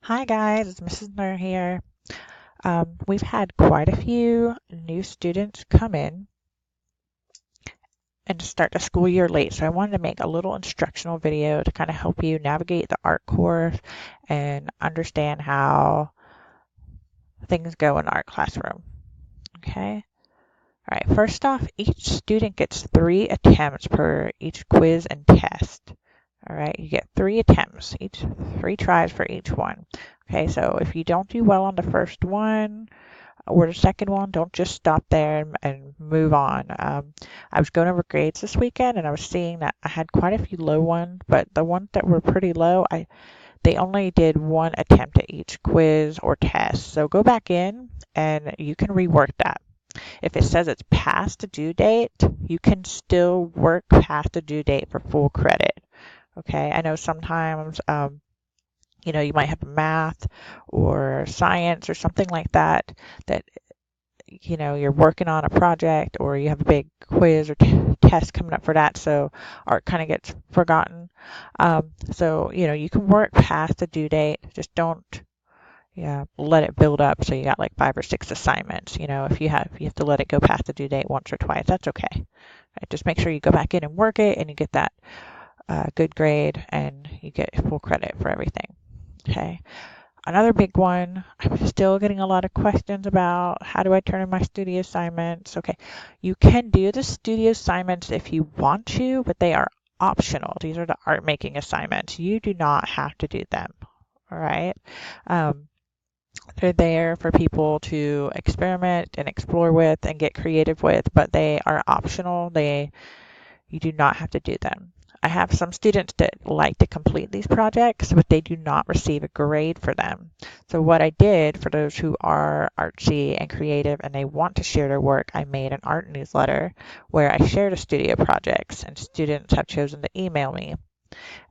Hi guys, it's Mrs. Nur here. We've had quite a few new students come in and start the school year late, so I wanted to make a little instructional video to kind of help you navigate the art course and understand how things go in the art classroom. Okay? All right, first off, each student gets 3 attempts per each quiz and test. All right, you get 3 attempts, each 3 tries for each one. Okay, so if you don't do well on the first one, or the second one, don't just stop there and move on. I was going over grades this weekend and I was seeing that I had quite a few low ones, but the ones that were pretty low, they only did 1 attempt at each quiz or test. So go back in and you can rework that. If it says it's past the due date, you can still work past the due date for full credit. Okay, I know sometimes you might have math or science or something like that that you're working on a project or you have a big quiz or test coming up for that, so art kind of gets forgotten. So you can work past the due date, just don't let it build up so you got like 5 or 6 assignments. If you have to let it go past the due date once or twice, that's okay. Right? Just make sure you go back in and work it and you get that good grade and you get full credit for everything. Okay. Another big one, I'm still getting a lot of questions about how do I turn in my studio assignments. Okay, you can do the studio assignments if you want to, but they are optional. These are the art making assignments. You do not have to do them. All right. Um, they're there for people to experiment and explore with and get creative with, but they are optional. You do not have to do them. I have some students that like to complete these projects, but they do not receive a grade for them. So what I did for those who are artsy and creative and they want to share their work, I made an art newsletter where I share the studio projects and students have chosen to email me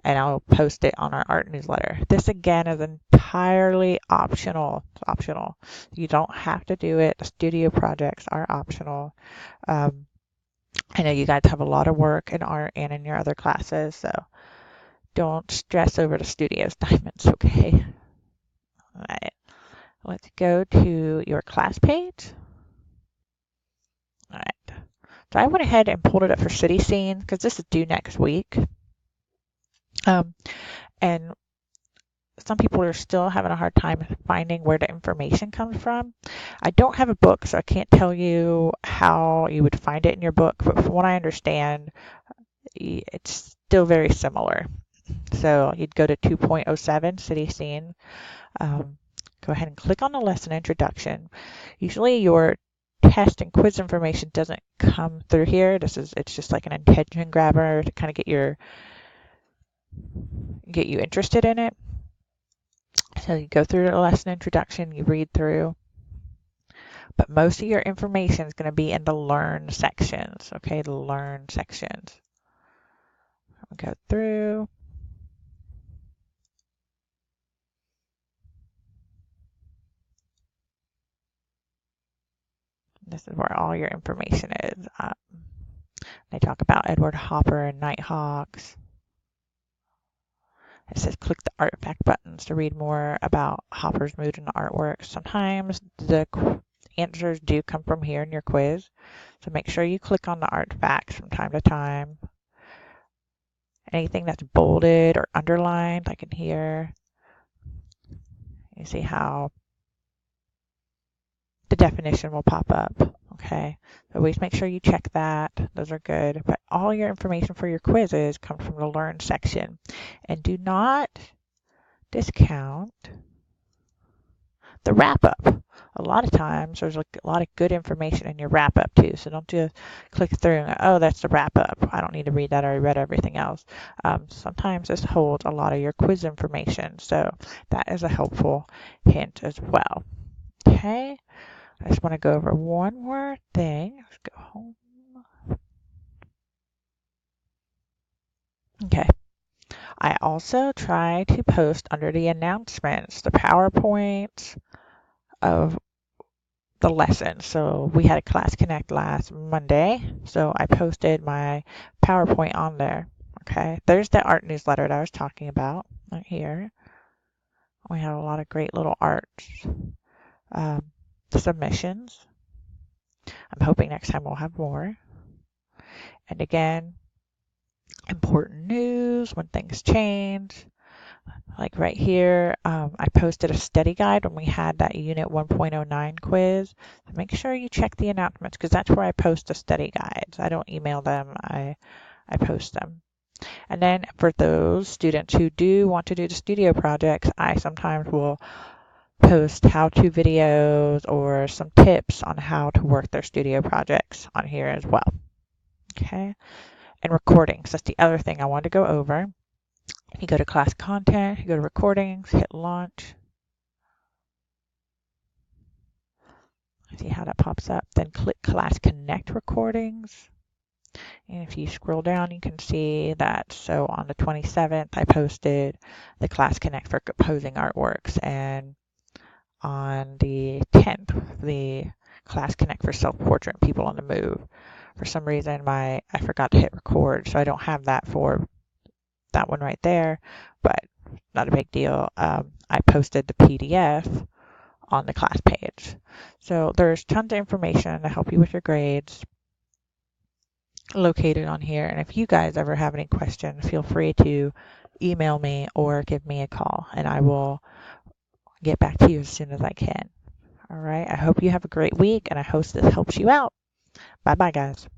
and I'll post it on our art newsletter. This again is entirely optional. It's optional. You don't have to do it. The studio projects are optional. Um, I know you guys have a lot of work in art and in your other classes, so don't stress over the studio assignments, okay? All right, let's go to your class page. All right, so I went ahead and pulled it up for City Scene because this is due next week. Um, and some people are still having a hard time finding where the information comes from. I don't have a book, so I can't tell you how you would find it in your book, but from what I understand, it's still very similar. So you'd go to 2.07 City Scene, go ahead and click on the lesson introduction. Usually your test and quiz information doesn't come through here. It's just like an attention grabber to kind of get you interested in it. So you go through the lesson introduction, you read through, but most of your information is going to be in the learn sections. Okay, the learn sections. I'll go through. This is where all your information is. They talk about Edward Hopper and Nighthawks. It says click the artifact buttons to read more about Hopper's mood in the artwork. Sometimes the answers do come from here in your quiz, so make sure you click on the artifacts from time to time. Anything that's bolded or underlined, like in here, you see how the definition will pop up. Okay, so always make sure you check that. Those are good. But all your information for your quizzes comes from the Learn section. And do not discount the wrap up. A lot of times there's a lot of good information in your wrap up too. So don't just click through and go, oh, that's the wrap up. I don't need to read that. I already read everything else. Sometimes this holds a lot of your quiz information. So that is a helpful hint as well. Okay. I just want to go over one more thing. Let's go home. Okay. I also try to post under the announcements the PowerPoints of the lesson. So we had a Class Connect last Monday, so I posted my PowerPoint on there. Okay, there's the art newsletter that I was talking about right here We have a lot of great little arts submissions. I'm hoping next time we'll have more. And again, important news when things change. Like right here, I posted a study guide when we had that Unit 1.09 quiz. So make sure you check the announcements because that's where I post the study guides. I don't email them, I post them. And then for those students who do want to do the studio projects, I sometimes will post how-to videos or some tips on how to work their studio projects on here as well. Okay, and recordings. That's the other thing I wanted to go over. You go to class content, you go to recordings, hit launch. See how that pops up. Then click class connect recordings. And if you scroll down, you can see that. So on the 27th, I posted the class connect for composing artworks. And on the 10th, the class connect for self-portrait people on the move. For some reason, I forgot to hit record, so I don't have that for that one right there, but not a big deal. I posted the PDF on the class page. So there's tons of information to help you with your grades located on here. And if you guys ever have any questions, feel free to email me or give me a call, and I will get back to you as soon as I can. All right. I hope you have a great week, and I hope this helps you out. Bye-bye, guys.